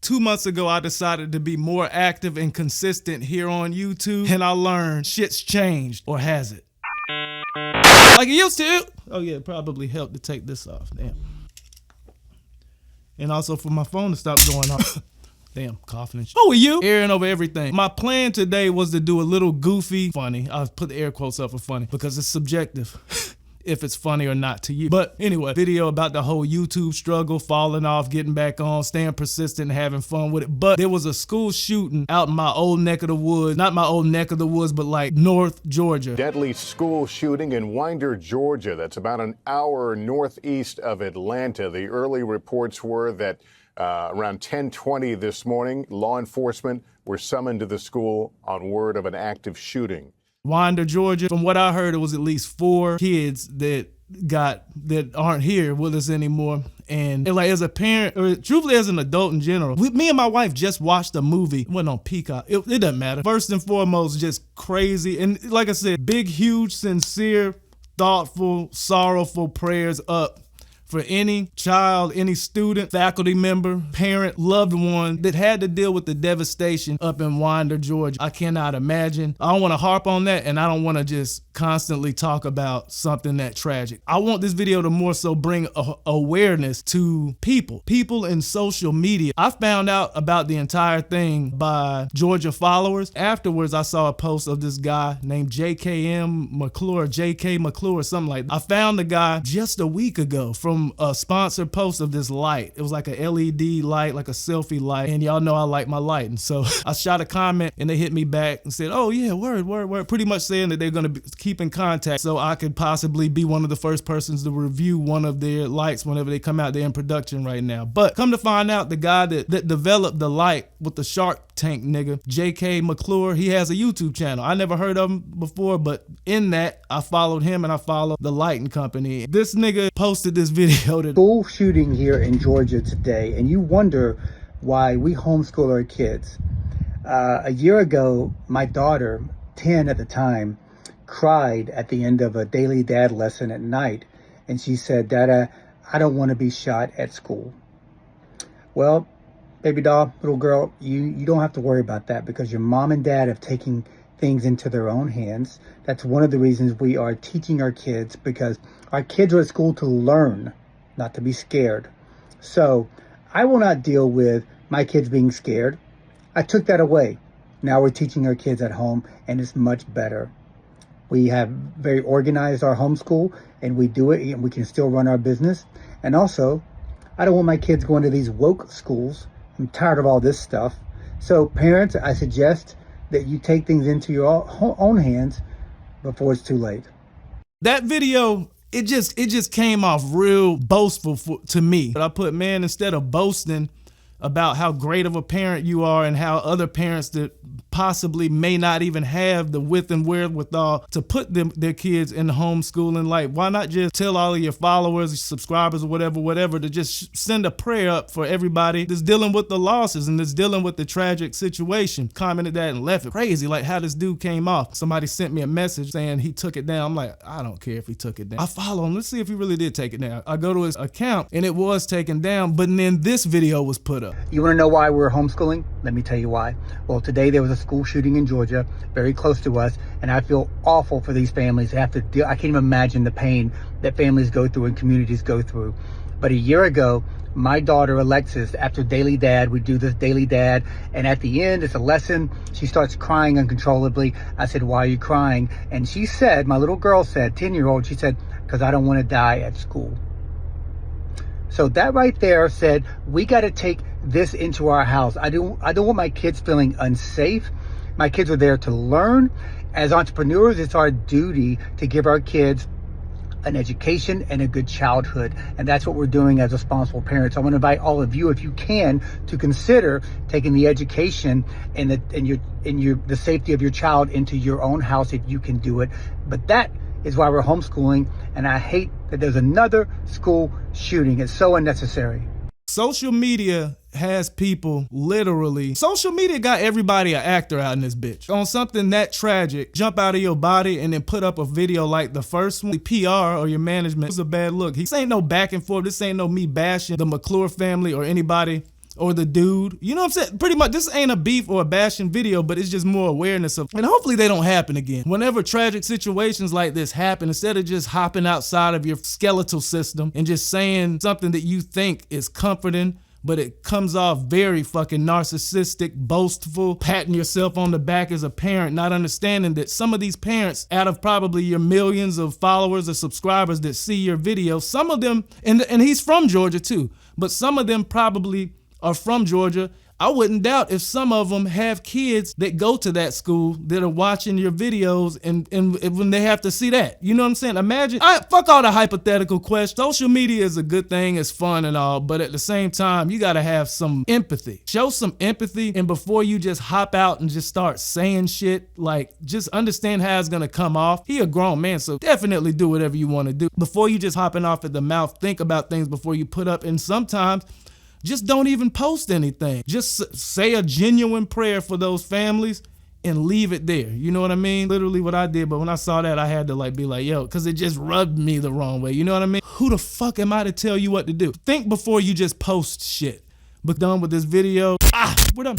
2 months ago, I decided to be more active and consistent here on YouTube, and I learned shit's changed, or has it? Like it used to. Oh yeah, it probably helped to take this off, damn. And also for my phone to stop going off. Damn, coughing and shit. Oh, are you? Airing over everything. My plan today was to do a little goofy, funny. I'll put the air quotes up for funny because it's subjective. If it's funny or not to you. But anyway, video about the whole YouTube struggle, falling off, getting back on, staying persistent, and having fun with it. But there was a school shooting out in my old neck of the woods. Not my old neck of the woods, but like North Georgia. Deadly school shooting in Winder, Georgia. That's about an hour northeast of Atlanta. The early reports were that around 10:20 this morning, law enforcement were summoned to the school on word of an active shooting. Winder, Georgia. From what I heard, it was at least 4 kids that aren't here with us anymore. And like as a parent, or truthfully as an adult in general, me and my wife just watched a movie. It wasn't on Peacock. It doesn't matter. First and foremost, just crazy. And like I said, big, huge, sincere, thoughtful, sorrowful prayers up for any child, any student, faculty member, parent, loved one that had to deal with the devastation up in Winder, Georgia. I cannot imagine. I don't want to harp on that, and I don't want to just constantly talk about something that tragic. I want this video to more so bring awareness to people in social media. I found out about the entire thing by Georgia followers. Afterwards, I saw a post of this guy named JK McClure, something like that. I found the guy just a week ago from a sponsored post of this light. It was like a LED light, like a selfie light, and y'all know I like my light. And so I shot a comment and they hit me back and said, oh yeah, word, pretty much saying that they're gonna keep in contact so I could possibly be one of the first persons to review one of their lights whenever they come out. They're in production right now. But come to find out, the guy that developed the light with the Shark Tank nigga, JK McClure, he has a YouTube channel. I never heard of him before, but in that, I followed him and I followed the lighting company. This nigga posted this video. School shooting here in Georgia today, and you wonder why we homeschool our kids. A year ago, my daughter, 10 at the time, cried at the end of a daily dad lesson at night, and she said, Dada, I don't want to be shot at school. Well, baby doll, little girl, you don't have to worry about that because your mom and dad have taken things into their own hands. That's one of the reasons we are teaching our kids, because our kids are at school to learn, not to be scared. So I will not deal with my kids being scared. I took that away. Now we're teaching our kids at home, and it's much better. We have very organized our homeschool, and we do it, and we can still run our business. And also, I don't want my kids going to these woke schools. I'm tired of all this stuff. So parents, I suggest that you take things into your own hands before it's too late. That video, it just came off real boastful to me. But I put, man, instead of boasting about how great of a parent you are and how other parents that possibly may not even have the wit and wherewithal to put their kids in homeschooling, like why not just tell all of your followers, subscribers, or whatever, to just send a prayer up for everybody that's dealing with the losses and that's dealing with the tragic situation. Commented that and left it crazy, like how this dude came off. Somebody sent me a message saying he took it down. I'm like, I don't care if he took it down. I follow him. Let's see if he really did take it down. I go to his account and it was taken down, but then this video was put up. You want to know why we're homeschooling? Let me tell you why. Well, today there was a school shooting in Georgia, very close to us, and I feel awful for these families who have to deal. I can't even imagine the pain that families go through and communities go through. But a year ago, my daughter Alexis, after daily dad, we do this daily dad, and at the end, it's a lesson. She starts crying uncontrollably. I said, why are you crying? And she said, my little girl said, 10-year-old, she said, because I don't want to die at school. So that right there said, we got to take this into our house. I don't want my kids feeling unsafe. My kids are there to learn. As entrepreneurs, it's our duty to give our kids an education and a good childhood. And that's what we're doing as responsible parents. I want to invite all of you, if you can, to consider taking the education and the safety of your child into your own house if you can do it. But that is why we're homeschooling, and I hate that there's another school shooting. It's so unnecessary. Social media has people literally, social media got everybody an actor out in this bitch. On something that tragic, jump out of your body and then put up a video like the first one. PR or your management is a bad look. This ain't no back and forth. This ain't no me bashing the McClure family or anybody or the dude. You know what I'm saying? Pretty much, this ain't a beef or a bashing video, but it's just more awareness of, and hopefully they don't happen again. Whenever tragic situations like this happen, instead of just hopping outside of your skeletal system and just saying something that you think is comforting, but it comes off very fucking narcissistic, boastful, patting yourself on the back as a parent, not understanding that some of these parents, out of probably your millions of followers or subscribers that see your videos, some of them, and he's from Georgia too, but some of them probably are from Georgia. I wouldn't doubt if some of them have kids that go to that school that are watching your videos and when they have to see that. You know what I'm saying? Imagine, fuck all the hypothetical questions. Social media is a good thing, it's fun and all, but at the same time, you gotta have some empathy. Show some empathy, and before you just hop out and just start saying shit, like, just understand how it's gonna come off. He a grown man, so definitely do whatever you wanna do. Before you just hopping off at the mouth, think about things before you put up, and sometimes, just don't even post anything. Just say a genuine prayer for those families and leave it there. You know what I mean? Literally what I did, but when I saw that, I had to like be like, yo, because it just rubbed me the wrong way. You know what I mean? Who the fuck am I to tell you what to do? Think before you just post shit. But done with this video. We're done.